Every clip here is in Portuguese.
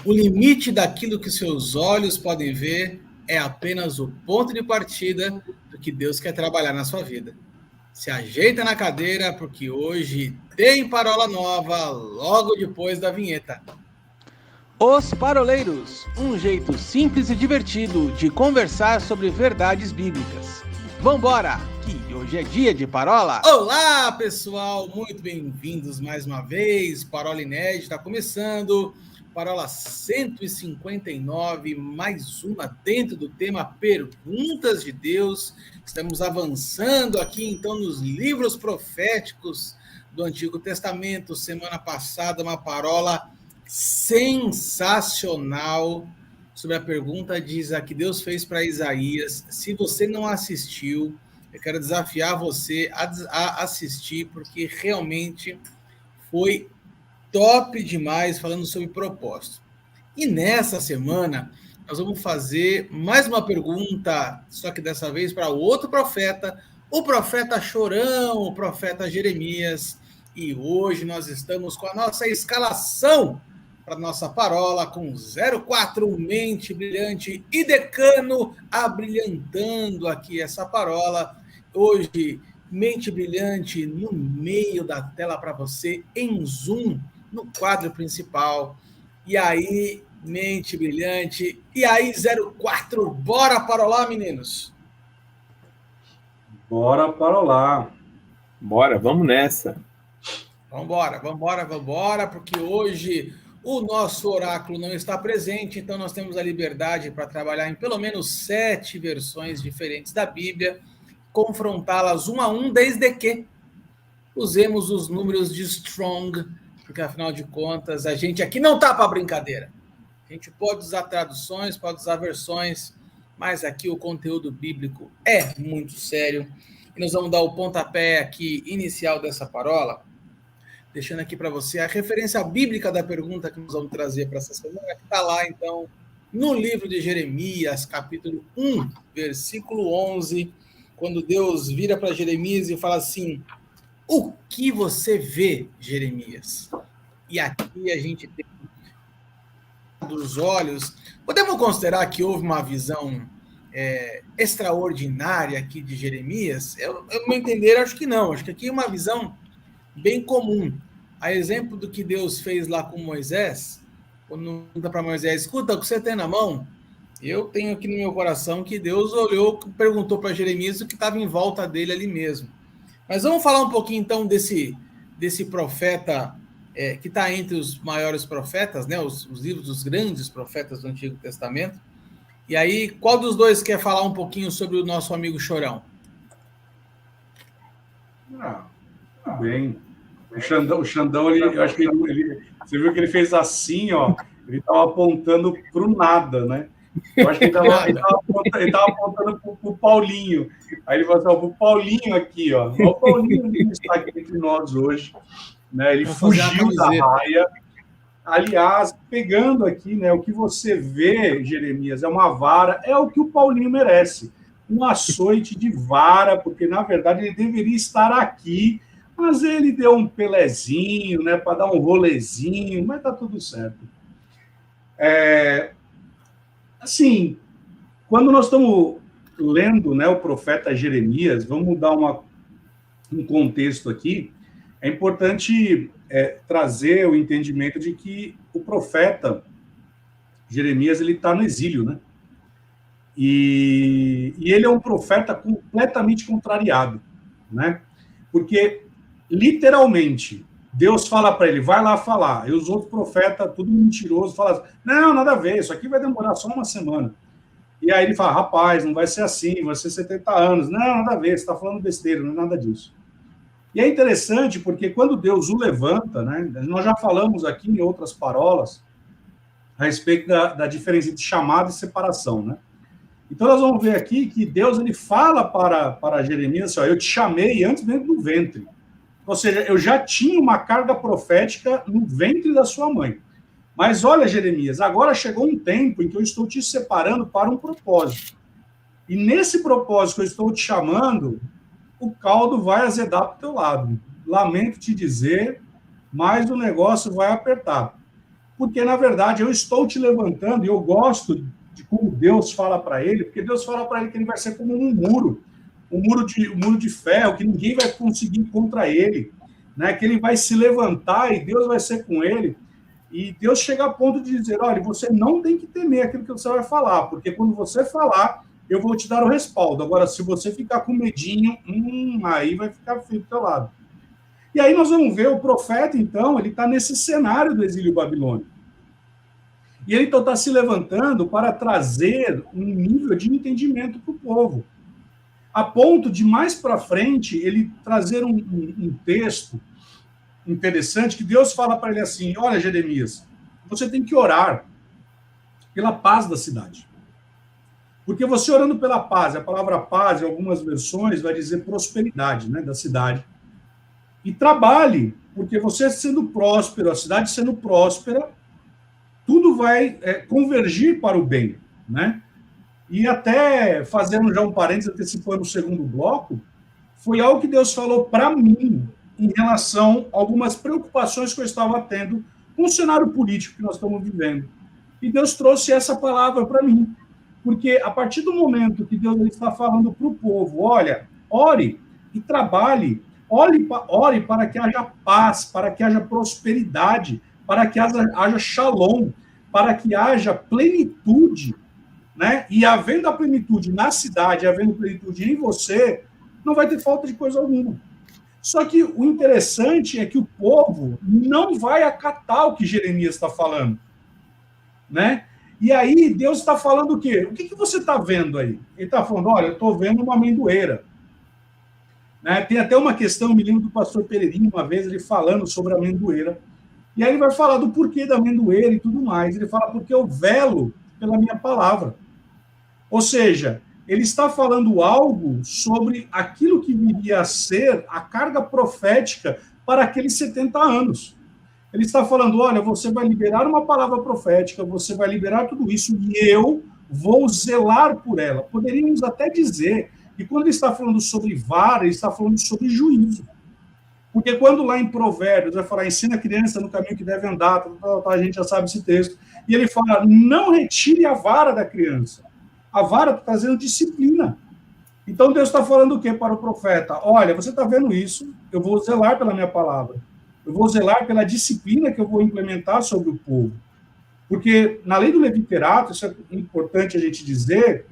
O limite daquilo que seus olhos podem ver é apenas o ponto de partida do que Deus quer trabalhar na sua vida. Se ajeita na cadeira, porque hoje tem parola nova logo depois da vinheta. Os Paroleiros, um jeito simples e divertido de conversar sobre verdades bíblicas. Vambora, que hoje é dia de parola! Olá, pessoal! Muito bem-vindos mais uma vez. Parola Inédita está começando. Parola 159, mais uma dentro do tema Perguntas de Deus. Estamos avançando aqui, então, nos livros proféticos do Antigo Testamento. Semana passada, uma parola sensacional sobre a pergunta que Deus fez para Isaías. Se você não assistiu, eu quero desafiar você a assistir, porque realmente foi top demais, falando sobre propósito. E nessa semana, nós vamos fazer mais uma pergunta, só que dessa vez para outro profeta, o profeta Chorão, o profeta Jeremias. E hoje nós estamos com a nossa escalação para nossa parola com 04, Mente Brilhante e Decano abrilhantando aqui essa parola. Hoje, Mente Brilhante no meio da tela para você, em zoom, no quadro principal. E aí, Mente Brilhante. E aí, 04, bora parolar, meninos? Bora parolar. Bora, vamos nessa. Vambora, porque hoje o nosso oráculo não está presente, então nós temos a liberdade para trabalhar em pelo menos 7 versões diferentes da Bíblia, confrontá-las um a um, desde que usemos os números de Strong, porque afinal de contas a gente aqui não tá para brincadeira. A gente pode usar traduções, pode usar versões, mas aqui o conteúdo bíblico é muito sério. E nós vamos dar o pontapé aqui inicial dessa parola, deixando aqui para você a referência bíblica da pergunta que nós vamos trazer para essa semana, que está lá, então, no livro de Jeremias, capítulo 1, versículo 11, quando Deus vira para Jeremias e fala assim: o que você vê, Jeremias? E aqui a gente tem dos olhos. Podemos considerar que houve uma visão extraordinária aqui de Jeremias? Eu, no meu entender, acho que não. Acho que aqui é uma visão bem comum. A exemplo do que Deus fez lá com Moisés, quando pergunta para Moisés: escuta, o que você tem na mão? Eu tenho aqui no meu coração que Deus olhou, perguntou para Jeremias o que estava em volta dele ali mesmo. Mas vamos falar um pouquinho, então, desse profeta que está entre os maiores profetas, né? Os livros dos grandes profetas do Antigo Testamento. E aí, qual dos dois quer falar um pouquinho sobre o nosso amigo Chorão? Bem. O Xandão, eu acho que você viu que ele fez assim, ó. Ele estava apontando para o nada, né? Eu acho que ele estava apontando para o Paulinho. Aí ele falou assim: para o Paulinho aqui, ó. O Paulinho está aqui entre nós hoje, né? Ele fugiu da raia. Aliás, pegando aqui, né? O que você vê, Jeremias, é uma vara, é o que o Paulinho merece. Um açoite de vara, porque na verdade ele deveria estar aqui. Mas ele deu um pelezinho, né, para dar um rolezinho, mas tá tudo certo. Assim, quando nós estamos lendo, né, o profeta Jeremias, vamos dar um contexto aqui. É importante trazer o entendimento de que o profeta Jeremias ele está no exílio, né? E ele é um profeta completamente contrariado, né? Porque literalmente, Deus fala para ele, vai lá falar. E os outros profetas, tudo mentiroso, falam assim: não, nada a ver, isso aqui vai demorar só uma semana. E aí ele fala: rapaz, não vai ser assim, vai ser 70 anos. Não, nada a ver, você está falando besteira, não é nada disso. E é interessante porque quando Deus o levanta, né, nós já falamos aqui em outras parolas a respeito da diferença entre chamado e separação, né? Então nós vamos ver aqui que Deus ele fala para Jeremias assim: ó, eu te chamei antes mesmo do ventre. Ou seja, eu já tinha uma carga profética no ventre da sua mãe. Mas olha, Jeremias, agora chegou um tempo em que eu estou te separando para um propósito. E nesse propósito que eu estou te chamando, o caldo vai azedar para o teu lado. Lamento te dizer, mas o negócio vai apertar. porque, na verdade, eu estou te levantando, e eu gosto de como Deus fala para ele, porque Deus fala para ele que ele vai ser como um muro de ferro, que ninguém vai conseguir contra ele, né? Que ele vai se levantar e Deus vai ser com ele. E Deus chega a ponto de dizer, olha, você não tem que temer aquilo que você vai falar, porque quando você falar, eu vou te dar o respaldo. Agora, se você ficar com medinho, aí vai ficar feio do teu lado. E aí nós vamos ver o profeta, então, ele está nesse cenário do exílio babilônico. E ele então está se levantando para trazer um nível de entendimento para o povo. A ponto de, mais para frente, ele trazer um texto interessante, que Deus fala para ele assim, olha, Jeremias, você tem que orar pela paz da cidade. Porque você orando pela paz, a palavra paz, em algumas versões, vai dizer prosperidade, né, da cidade. E trabalhe, porque você sendo próspero, a cidade sendo próspera, tudo vai convergir para o bem, né? E até, fazendo já um parênteses, antecipando o segundo bloco, foi algo que Deus falou para mim em relação a algumas preocupações que eu estava tendo com o cenário político que nós estamos vivendo. E Deus trouxe essa palavra para mim. Porque a partir do momento que Deus está falando para o povo, olha, ore e trabalhe, ore para que haja paz, para que haja prosperidade, para que haja shalom, para que haja plenitude, né? E havendo a plenitude na cidade, havendo plenitude em você, não vai ter falta de coisa alguma. Só que o interessante é que o povo não vai acatar o que Jeremias está falando, né? E aí Deus está falando o quê? O que você está vendo aí? Ele está falando, olha, eu estou vendo uma amendoeira. Né? Tem até uma questão, eu me lembro do pastor Pereirinho, uma vez, ele falando sobre a amendoeira. E aí ele vai falar do porquê da amendoeira e tudo mais. Ele fala, porque eu velo pela minha palavra. Ou seja, ele está falando algo sobre aquilo que viria a ser a carga profética para aqueles 70 anos. Ele está falando, olha, você vai liberar uma palavra profética, você vai liberar tudo isso e eu vou zelar por ela. Poderíamos até dizer que quando ele está falando sobre vara, ele está falando sobre juízo. Porque quando lá em Provérbios vai falar, ensina a criança no caminho que deve andar, a gente já sabe esse texto, e ele fala, não retire a vara da criança. A vara está trazendo disciplina. Então Deus está falando o quê para o profeta? Olha, você está vendo isso, eu vou zelar pela minha palavra. Eu vou zelar pela disciplina que eu vou implementar sobre o povo. Porque na lei do leviterato, isso é importante a gente dizer,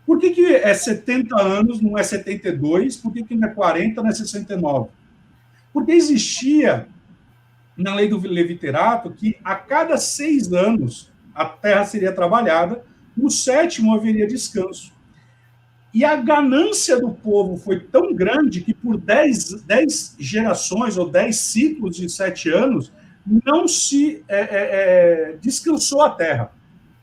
por que é 70 anos, não é 72? Por que não é 40, não é 69? Porque existia, na lei do leviterato, que a cada 6 anos a terra seria trabalhada, no 7º haveria descanso. E a ganância do povo foi tão grande que por 10 gerações ou 10 ciclos de 7 anos não se descansou a terra.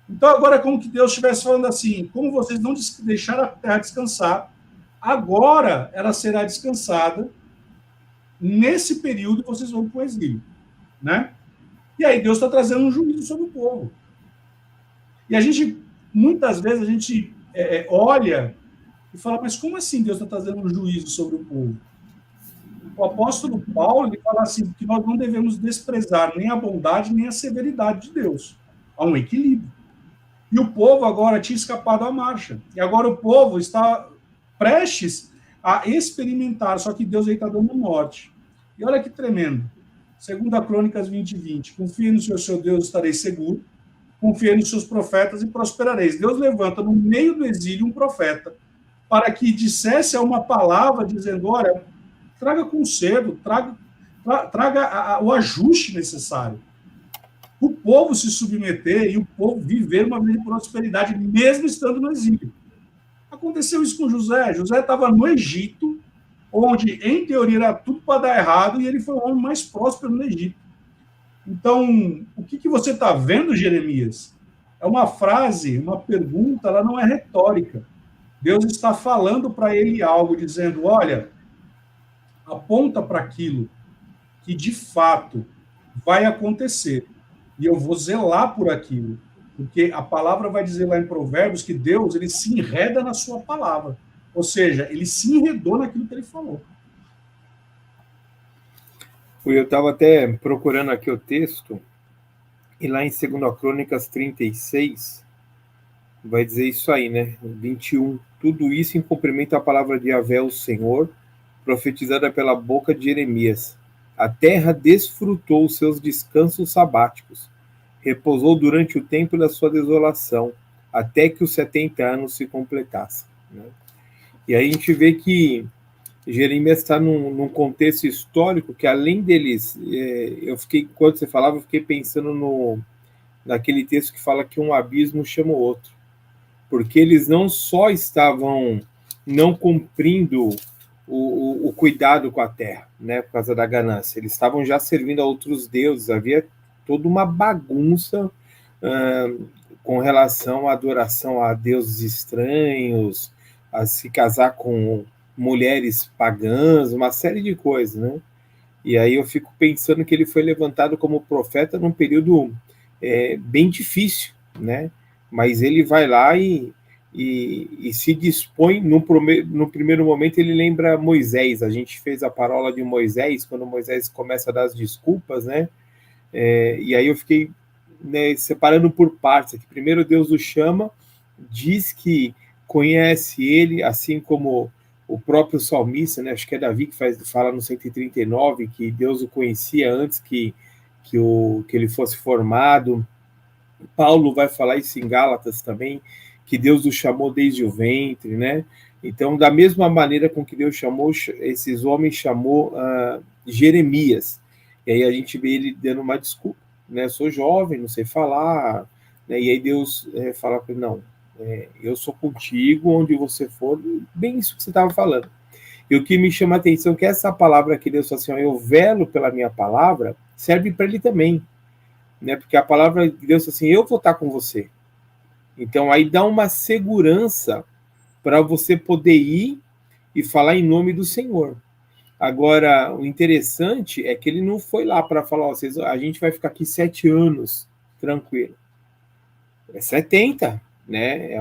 Então agora é como que Deus estivesse falando assim, como vocês não deixaram a terra descansar, agora ela será descansada, nesse período vocês vão para o exílio. Né? E aí Deus está trazendo um juízo sobre o povo. E a gente, muitas vezes, a gente olha e fala, mas como assim Deus está trazendo um juízo sobre o povo? O apóstolo Paulo, ele fala assim, que nós não devemos desprezar nem a bondade, nem a severidade de Deus. Há um equilíbrio. E o povo agora tinha escapado à marcha. E agora o povo está prestes a experimentar, só que Deus aí está dando morte. E olha que tremendo. 2 Crônicas 20:20. Confie no Senhor, seu Deus, estareis seguro. Confie nos seus profetas e prosperareis. Deus levanta no meio do exílio um profeta para que dissesse uma palavra dizendo, olha, traga conselho, traga o ajuste necessário. O povo se submeter e o povo viver uma vida de prosperidade, mesmo estando no exílio. Aconteceu isso com José. José estava no Egito, onde, em teoria, era tudo para dar errado, e ele foi o homem mais próspero no Egito. Então, o que você está vendo, Jeremias? É uma frase, uma pergunta, ela não é retórica. Deus está falando para ele algo, dizendo, olha, aponta para aquilo que, de fato, vai acontecer, e eu vou zelar por aquilo, porque a palavra vai dizer lá em Provérbios que Deus, ele se enreda na sua palavra, ou seja, ele se enredou naquilo que ele falou. Eu estava até procurando aqui o texto, E lá em 2 Crônicas 36, vai dizer isso aí, né? 21. Tudo isso em cumprimento à palavra de Yahvé, o Senhor, profetizada pela boca de Jeremias. A terra desfrutou os seus descansos sabáticos, repousou durante o tempo da sua desolação, até que os 70 anos se completassem. Né? E aí a gente vê que Jeremias está num contexto histórico que, além deles, quando você falava, eu fiquei pensando naquele texto que fala que um abismo chama o outro, porque eles não só estavam não cumprindo o cuidado com a terra, né, por causa da ganância, eles estavam já servindo a outros deuses, havia toda uma bagunça com relação à adoração a deuses estranhos, a se casar com mulheres pagãs, uma série de coisas, né? E aí eu fico pensando que ele foi levantado como profeta num período bem difícil, né? Mas ele vai lá e se dispõe, no primeiro momento ele lembra Moisés, a gente fez a parábola de Moisés, quando Moisés começa a dar as desculpas, né? E aí eu fiquei, né, separando por partes aqui. Primeiro Deus o chama, diz que conhece ele, assim como o próprio salmista, né, acho que é Davi que fala no 139, que Deus o conhecia antes que ele fosse formado. Paulo vai falar isso em Gálatas também, que Deus o chamou desde o ventre, né? Então, da mesma maneira com que Deus chamou esses homens, chamou Jeremias. E aí a gente vê ele dando uma desculpa, né? Sou jovem, não sei falar, né? E aí Deus fala para ele, não, eu sou contigo, onde você for, bem isso que você estava falando. E o que me chama a atenção é que essa palavra que Deus fala assim, eu velo pela minha palavra, serve para ele também, né? Porque a palavra de Deus assim, eu vou estar com você. Então aí dá uma segurança para você poder ir e falar em nome do Senhor. Agora, o interessante é que ele não foi lá para falar, a gente vai ficar aqui 7 anos, tranquilo. É 70, né?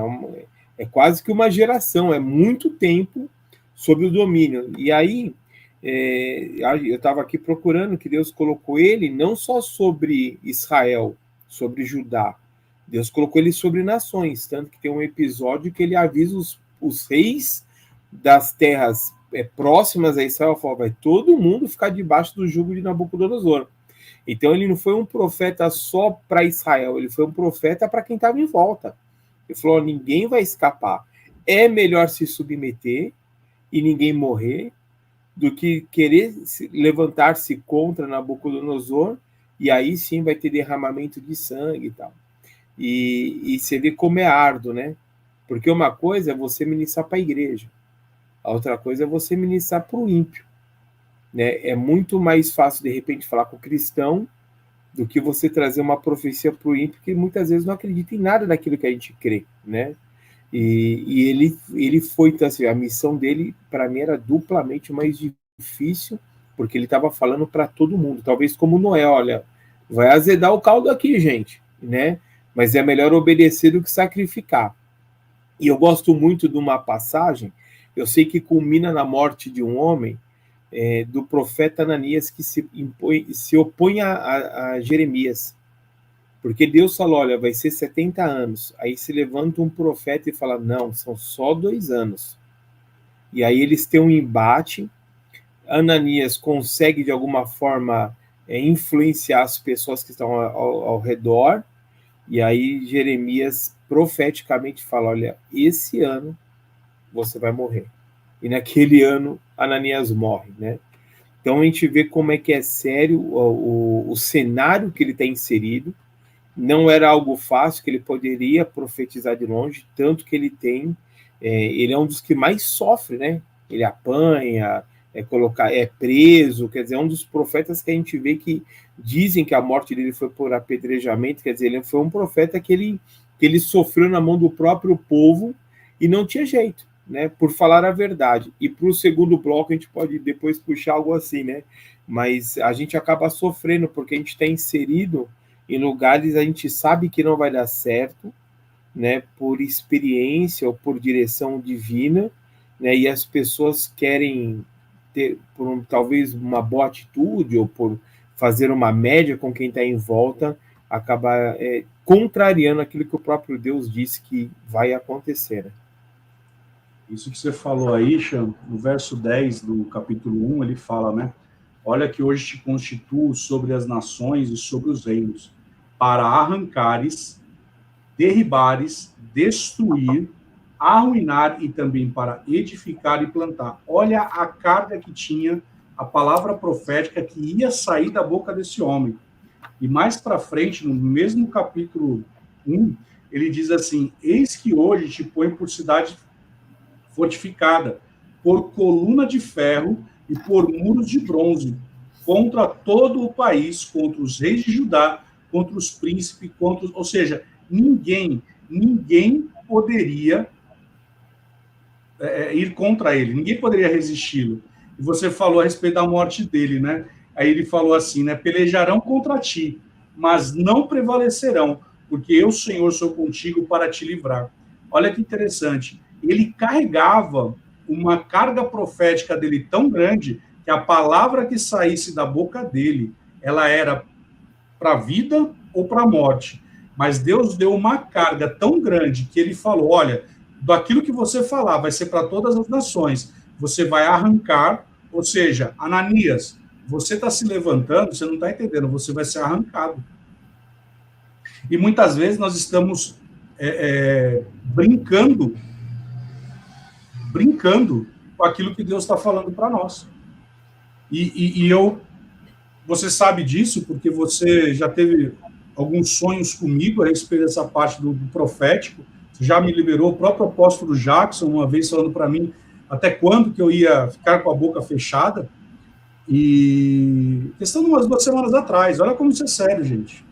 É quase que uma geração, é muito tempo sob o domínio. E aí, eu estava aqui procurando que Deus colocou ele não só sobre Israel, sobre Judá, Deus colocou ele sobre nações, tanto que tem um episódio que ele avisa os reis das terras próximas a Israel, fala, vai todo mundo ficar debaixo do jugo de Nabucodonosor. Então ele não foi um profeta só para Israel, ele foi um profeta para quem estava em volta. Ele falou, ninguém vai escapar. É melhor se submeter e ninguém morrer do que querer levantar-se contra Nabucodonosor, e aí sim vai ter derramamento de sangue e tal. E você vê como é árduo, né? Porque uma coisa é você ministrar para a igreja, a outra coisa é você ministrar para o ímpio. Né? É muito mais fácil, de repente, falar com o cristão do que você trazer uma profecia para o ímpio que muitas vezes não acredita em nada daquilo que a gente crê, né? E ele foi, então, assim, a missão dele, para mim, era duplamente mais difícil, porque ele estava falando para todo mundo, talvez como Noé, olha, vai azedar o caldo aqui, gente, né? Mas é melhor obedecer do que sacrificar. E eu gosto muito de uma passagem, eu sei que culmina na morte de um homem, do profeta Ananias, que se opõe a Jeremias. Porque Deus falou, olha, vai ser 70 anos. Aí se levanta um profeta e fala, não, são só 2 anos. E aí eles têm um embate, Ananias consegue, de alguma forma, influenciar as pessoas que estão ao redor, e aí Jeremias profeticamente fala, olha, esse ano você vai morrer. E naquele ano, Ananias morre, né? Então a gente vê como é que é sério o cenário que ele está inserido. Não era algo fácil, que ele poderia profetizar de longe, tanto que ele é um dos que mais sofre, né? Ele apanha, é preso, quer dizer, é um dos profetas que a gente vê que dizem que a morte dele foi por apedrejamento, quer dizer, ele foi um profeta que ele sofreu na mão do próprio povo e não tinha jeito, né? Por falar a verdade. E para o segundo bloco a gente pode depois puxar algo assim, né? Mas a gente acaba sofrendo porque a gente está inserido em lugares a gente sabe que não vai dar certo, né, por experiência ou por direção divina, né, e as pessoas querem ter, talvez, uma boa atitude ou por fazer uma média com quem está em volta, acaba contrariando aquilo que o próprio Deus disse que vai acontecer. Né? Isso que você falou aí, Xan, no verso 10 do capítulo 1, ele fala, né? Olha que hoje te constituo sobre as nações e sobre os reinos, para arrancares, derribares, destruir, arruinar e também para edificar e plantar. Olha a carga que tinha a palavra profética que ia sair da boca desse homem. E mais para frente, no mesmo capítulo 1, ele diz assim: eis que hoje te põe por cidade fortificada, por coluna de ferro e por muros de bronze, contra todo o país, contra os reis de Judá, contra os príncipes, ou seja, ninguém poderia ir contra ele, ninguém poderia resisti-lo. E você falou a respeito da morte dele, né? Aí ele falou assim, né? Pelejarão contra ti, mas não prevalecerão, porque eu, Senhor, sou contigo para te livrar. Olha que interessante. Ele carregava uma carga profética dele tão grande que a palavra que saísse da boca dele, ela era para a vida ou para a morte. Mas Deus deu uma carga tão grande que ele falou, olha, daquilo que você falar vai ser para todas as nações. Você vai arrancar, ou seja, Ananias, você está se levantando, você não está entendendo, você vai ser arrancado. E muitas vezes nós estamos brincando com aquilo que Deus está falando para nós. Você sabe disso porque você já teve alguns sonhos comigo a respeito dessa parte do profético. Você já me liberou, o próprio apóstolo Jackson, uma vez falando para mim até quando que eu ia ficar com a boca fechada. E questão de umas 2 semanas atrás, olha como isso é sério, gente.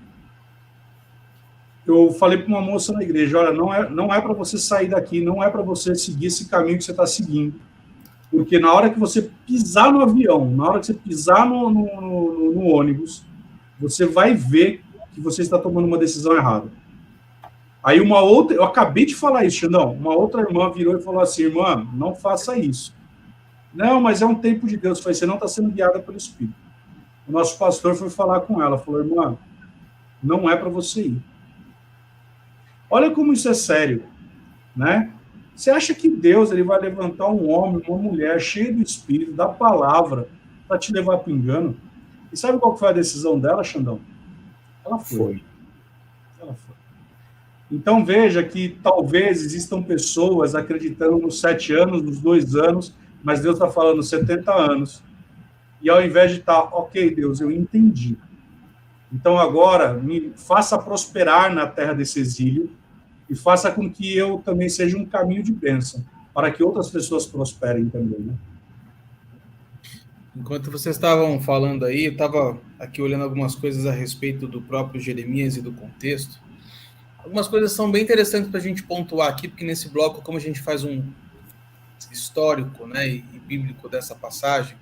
Eu falei para uma moça na igreja, olha, não é para você sair daqui, não é para você seguir esse caminho que você está seguindo. Porque na hora que você pisar no avião, na hora que você pisar no ônibus, você vai ver que você está tomando uma decisão errada. Aí uma outra, eu acabei de falar isso, não, uma outra irmã virou e falou assim, irmã, não faça isso. Não, mas é um tempo de Deus. Eu falei, você não está sendo guiada pelo Espírito. O nosso pastor foi falar com ela, falou, irmã, não é para você ir. Olha como isso é sério, né? Você acha que Deus ele vai levantar um homem, uma mulher cheia do Espírito, da palavra, para te levar para o engano? E sabe qual foi a decisão dela, Xandão? Ela foi. Ela foi. Então veja que talvez existam pessoas acreditando nos 7 anos, nos 2 anos, mas Deus está falando 70 anos. E ao invés de estar, ok, Deus, eu entendi. Então agora me faça prosperar na terra desse exílio e faça com que eu também seja um caminho de bênção, para que outras pessoas prosperem também, né? Enquanto vocês estavam falando aí, eu estava aqui olhando algumas coisas a respeito do próprio Jeremias e do contexto. Algumas coisas são bem interessantes para a gente pontuar aqui, porque nesse bloco, como a gente faz um histórico, né, e bíblico dessa passagem,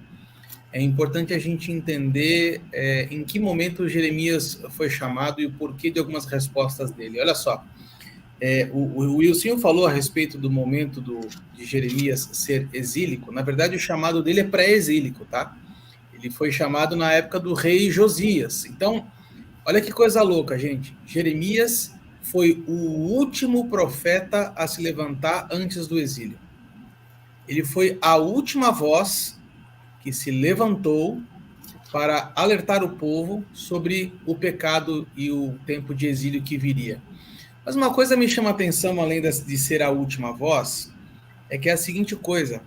é importante a gente entender em que momento Jeremias foi chamado e o porquê de algumas respostas dele. Olha só, o Wilson falou a respeito do momento de Jeremias ser exílico. Na verdade, o chamado dele é pré-exílico, tá? Ele foi chamado na época do rei Josias. Então, olha que coisa louca, gente. Jeremias foi o último profeta a se levantar antes do exílio. Ele foi a última voz que se levantou para alertar o povo sobre o pecado e o tempo de exílio que viria. Mas uma coisa me chama a atenção, além de ser a última voz, é que é a seguinte coisa.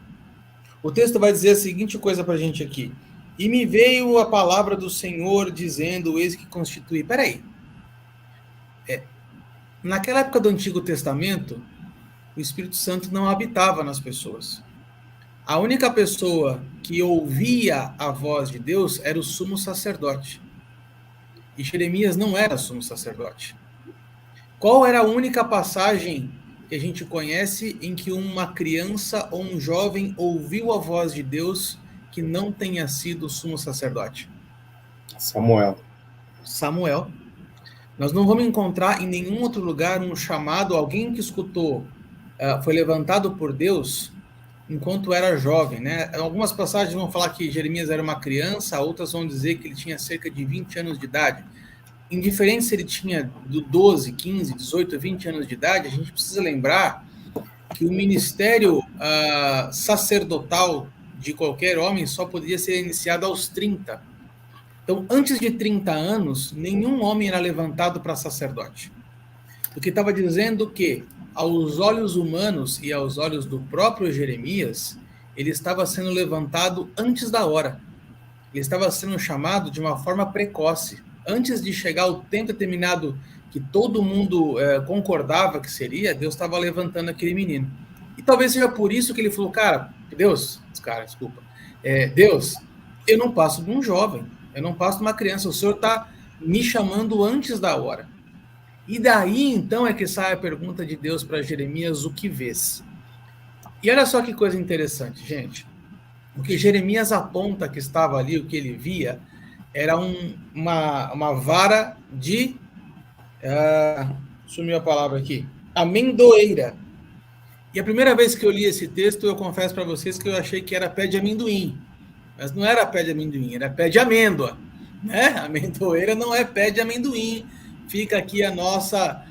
O texto vai dizer a seguinte coisa para a gente aqui. E me veio a palavra do Senhor dizendo, eis que constituí. Peraí. Naquela época do Antigo Testamento, o Espírito Santo não habitava nas pessoas. A única pessoa que ouvia a voz de Deus era o sumo sacerdote. E Jeremias não era sumo sacerdote. Qual era a única passagem que a gente conhece em que uma criança ou um jovem ouviu a voz de Deus que não tenha sido sumo sacerdote? Samuel. Nós não vamos encontrar em nenhum outro lugar um chamado, alguém que escutou, foi levantado por Deus enquanto era jovem, né? Algumas passagens vão falar que Jeremias era uma criança, outras vão dizer que ele tinha cerca de 20 anos de idade. indiferente se ele tinha 12, 15, 18, 20 anos de idade, a gente precisa lembrar que o ministério sacerdotal de qualquer homem só poderia ser iniciado aos 30. Então, antes de 30 anos, nenhum homem era levantado para sacerdote. O que estava dizendo que, aos olhos humanos e aos olhos do próprio Jeremias, ele estava sendo levantado antes da hora. Ele estava sendo chamado de uma forma precoce. Antes de chegar o tempo determinado que todo mundo concordava que seria, Deus estava levantando aquele menino. E talvez seja por isso que ele falou, Deus, eu não passo de um jovem, eu não passo de uma criança, o Senhor está me chamando antes da hora. E daí, então, é que sai a pergunta de Deus para Jeremias, o que vês? E olha só que coisa interessante, gente. O que Jeremias aponta que estava ali, o que ele via, era uma vara de... sumiu a palavra aqui. Amendoeira. E a primeira vez que eu li esse texto, eu confesso para vocês que eu achei que era pé de amendoim. Mas não era pé de amendoim, era pé de amêndoa. Né? A amendoeira não é pé de amendoim. Fica aqui a nossa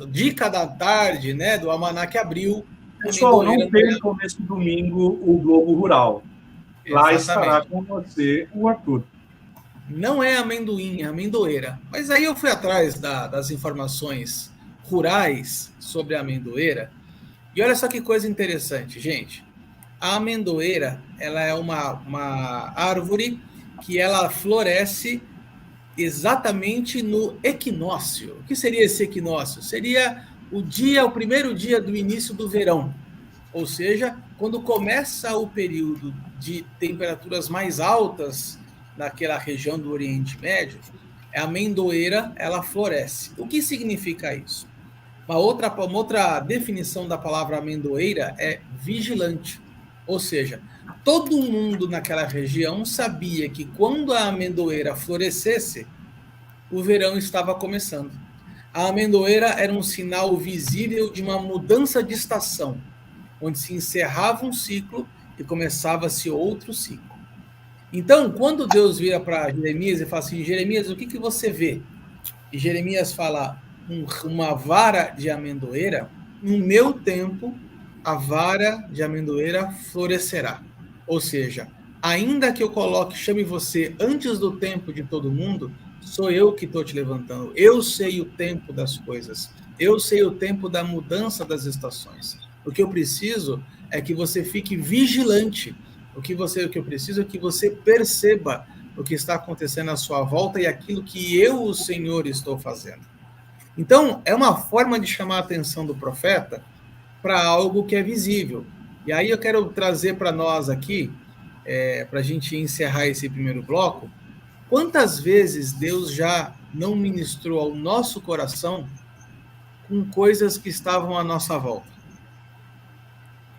dica da tarde, né, do Almanac Abril. Pessoal, não percam nesse domingo o Globo Rural. Lá estará com você o Arthur. Não é amendoim, é amendoeira. Mas aí eu fui atrás das informações rurais sobre a amendoeira. E olha só que coisa interessante, gente. A amendoeira, ela é uma árvore que ela floresce exatamente no equinócio. O que seria esse equinócio? Seria o primeiro dia do início do verão. Ou seja, quando começa o período de temperaturas mais altas naquela região do Oriente Médio, a amendoeira, ela floresce. O que significa isso? Uma outra definição da palavra amendoeira é vigilante. Ou seja, todo mundo naquela região sabia que quando a amendoeira florescesse, o verão estava começando. A amendoeira era um sinal visível de uma mudança de estação, onde se encerrava um ciclo e começava-se outro ciclo. Então, quando Deus vira para Jeremias e fala assim, Jeremias, o que você vê? E Jeremias fala, uma vara de amendoeira, no meu tempo, a vara de amendoeira florescerá. Ou seja, ainda que eu chame você antes do tempo de todo mundo, sou eu que estou te levantando. Eu sei o tempo das coisas. Eu sei o tempo da mudança das estações. O que eu preciso é que você fique vigilante. O que eu preciso é que você perceba o que está acontecendo à sua volta e aquilo que eu, o Senhor, estou fazendo. Então, é uma forma de chamar a atenção do profeta para algo que é visível. E aí eu quero trazer para nós aqui, para a gente encerrar esse primeiro bloco, quantas vezes Deus já não ministrou ao nosso coração com coisas que estavam à nossa volta?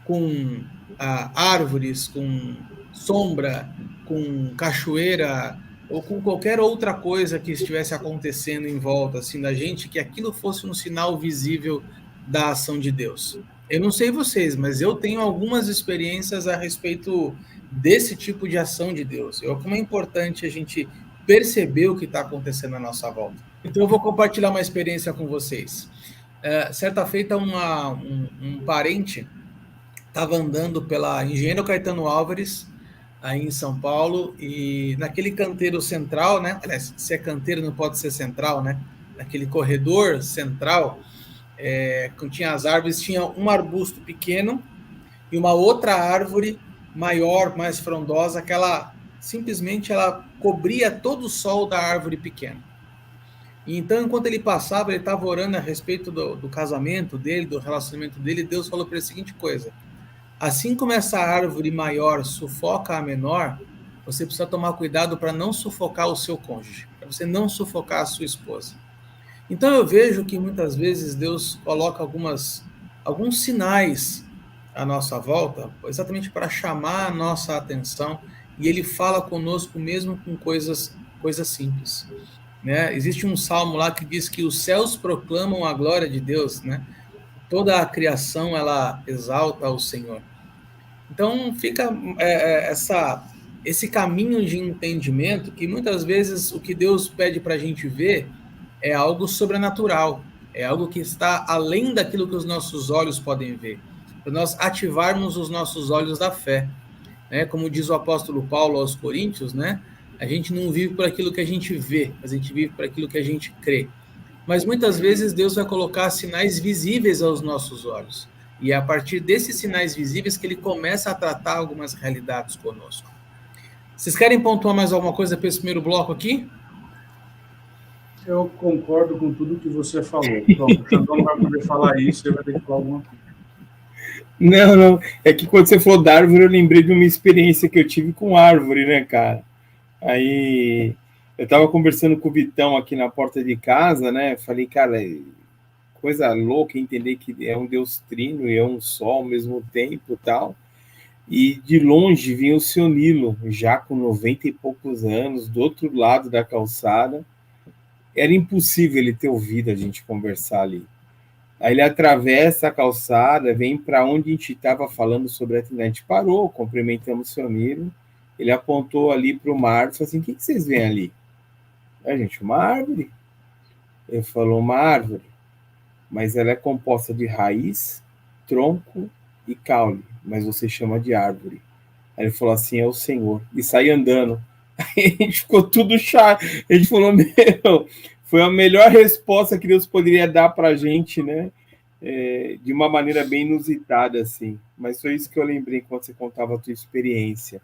Com árvores, com sombra, com cachoeira, ou com qualquer outra coisa que estivesse acontecendo em volta assim, da gente, que aquilo fosse um sinal visível da ação de Deus. Eu não sei vocês, mas eu tenho algumas experiências a respeito desse tipo de ação de Deus. Como é importante a gente perceber o que está acontecendo à nossa volta. Então eu vou compartilhar uma experiência com vocês. Certa feita, um parente estava andando pela Engenheiro Caetano Álvares, aí em São Paulo, e naquele canteiro central, né? Aliás, se é canteiro não pode ser central, né? Naquele corredor central, quando tinha as árvores, tinha um arbusto pequeno e uma outra árvore maior, mais frondosa, que ela simplesmente cobria todo o sol da árvore pequena. E então, enquanto ele passava, ele estava orando a respeito do casamento dele, do relacionamento dele, Deus falou para ele a seguinte coisa: assim como essa árvore maior sufoca a menor, você precisa tomar cuidado para não sufocar o seu cônjuge, para você não sufocar a sua esposa. Então eu vejo que muitas vezes Deus coloca alguns sinais à nossa volta, exatamente para chamar a nossa atenção, e Ele fala conosco mesmo com coisas simples. Né? Existe um salmo lá que diz que os céus proclamam a glória de Deus, né? Toda a criação ela exalta o Senhor. Então fica esse caminho de entendimento que muitas vezes o que Deus pede para a gente ver é algo sobrenatural, é algo que está além daquilo que os nossos olhos podem ver, para nós ativarmos os nossos olhos da fé, né? Como diz o apóstolo Paulo aos Coríntios, né? A gente não vive por aquilo que a gente vê, mas a gente vive por aquilo que a gente crê. Mas muitas vezes Deus vai colocar sinais visíveis aos nossos olhos, e é a partir desses sinais visíveis que ele começa a tratar algumas realidades conosco. Vocês querem pontuar mais alguma coisa para esse primeiro bloco aqui? Eu concordo com tudo que você falou. Pronto, o Xandão não vai poder falar isso, ele vai ter que falar alguma coisa. Não. É que quando você falou da árvore, eu lembrei de uma experiência que eu tive com árvore, né, cara? Aí eu tava conversando com o Vitão aqui na porta de casa, né? Falei, cara, coisa louca entender que é um Deus trino e é um só ao mesmo tempo e tal. E de longe vinha o seu Nilo, já com 90 e poucos anos, do outro lado da calçada. Era impossível ele ter ouvido a gente conversar ali. Aí ele atravessa a calçada, vem para onde a gente estava falando sobre a Trindade. A gente parou, cumprimentamos o seu Nilo. Ele apontou ali para o mar e falou assim, o que vocês veem ali? A gente, uma árvore. Ele falou, uma árvore, mas ela é composta de raiz, tronco e caule, mas você chama de árvore. Aí ele falou assim, é o Senhor. E saiu andando. Aí a gente ficou tudo chato. A gente falou, meu, foi a melhor resposta que Deus poderia dar para a gente, né? De uma maneira bem inusitada, assim. Mas foi isso que eu lembrei quando você contava a tua experiência.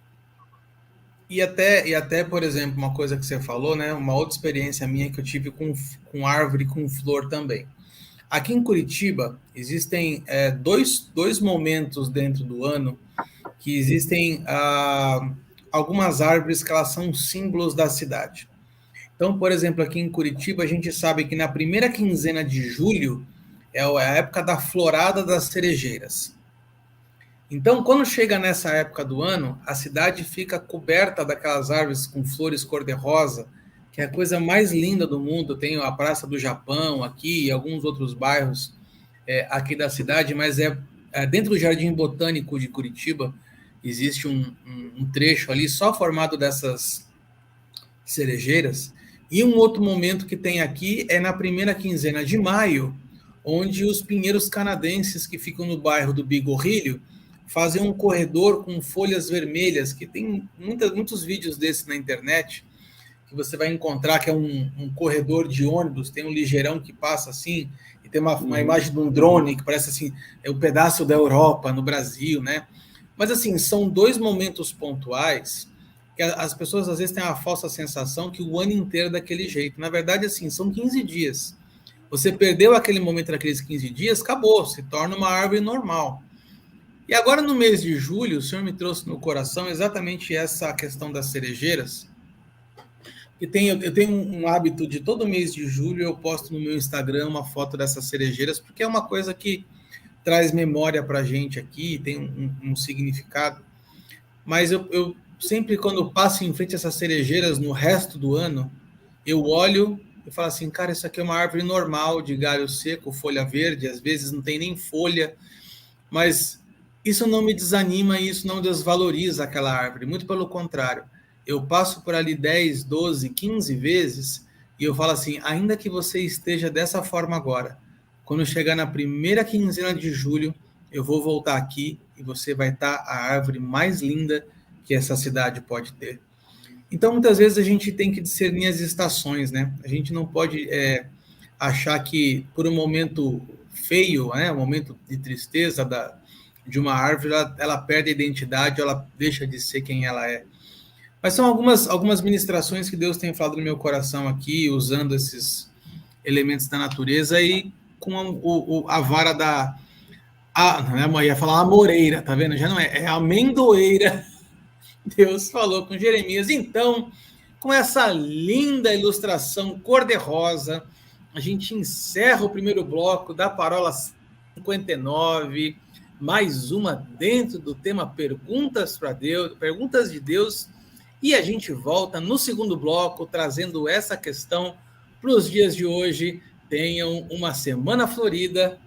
E até, por exemplo, uma coisa que você falou, né? Uma outra experiência minha que eu tive com árvore, com flor também. Aqui em Curitiba, existem dois momentos dentro do ano que existem algumas árvores que elas são símbolos da cidade. Então, por exemplo, aqui em Curitiba, a gente sabe que na primeira quinzena de julho é a época da florada das cerejeiras. Então, quando chega nessa época do ano, a cidade fica coberta daquelas árvores com flores cor-de-rosa, que é a coisa mais linda do mundo. Tem a Praça do Japão aqui e alguns outros bairros aqui da cidade, mas dentro do Jardim Botânico de Curitiba, existe um trecho ali só formado dessas cerejeiras. E um outro momento que tem aqui é na primeira quinzena de maio, onde os pinheiros canadenses que ficam no bairro do Bigorrilho fazem um corredor com folhas vermelhas, que tem muitos vídeos desses na internet, que você vai encontrar que é um corredor de ônibus, tem um ligeirão que passa assim, e tem uma imagem de um drone que parece assim, é um pedaço da Europa, no Brasil, né? Mas assim, são dois momentos pontuais que as pessoas às vezes têm a falsa sensação que o ano inteiro é daquele jeito. Na verdade, assim, são 15 dias. Você perdeu aquele momento daqueles 15 dias, acabou, se torna uma árvore normal. E agora, no mês de julho, o Senhor me trouxe no coração exatamente essa questão das cerejeiras. Eu tenho um hábito de todo mês de julho eu posto no meu Instagram uma foto dessas cerejeiras, porque é uma coisa que traz memória para a gente aqui, tem um significado. Mas eu sempre, quando passo em frente a essas cerejeiras no resto do ano, eu olho e falo assim, cara, isso aqui é uma árvore normal, de galho seco, folha verde, às vezes não tem nem folha, mas isso não me desanima e isso não desvaloriza aquela árvore, muito pelo contrário. Eu passo por ali 10, 12, 15 vezes e eu falo assim, ainda que você esteja dessa forma agora, quando chegar na primeira quinzena de julho, eu vou voltar aqui e você vai estar a árvore mais linda que essa cidade pode ter. Então, muitas vezes a gente tem que discernir as estações, né? A gente não pode achar que por um momento feio, né, um momento de tristeza de uma árvore, ela perde a identidade, ela deixa de ser quem ela é. Mas são algumas ministrações que Deus tem falado no meu coração aqui, usando esses elementos da natureza e com a vara não é, mãe, ia falar amoreira, tá vendo? Já não é a amendoeira. Deus falou com Jeremias. Então, com essa linda ilustração cor-de-rosa, a gente encerra o primeiro bloco da Parola 59, mais uma dentro do tema Perguntas para Deus, Perguntas de Deus, e a gente volta no segundo bloco trazendo essa questão para os dias de hoje. Tenham uma semana florida.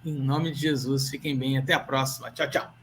Em nome de Jesus, fiquem bem. Até a próxima. Tchau, tchau.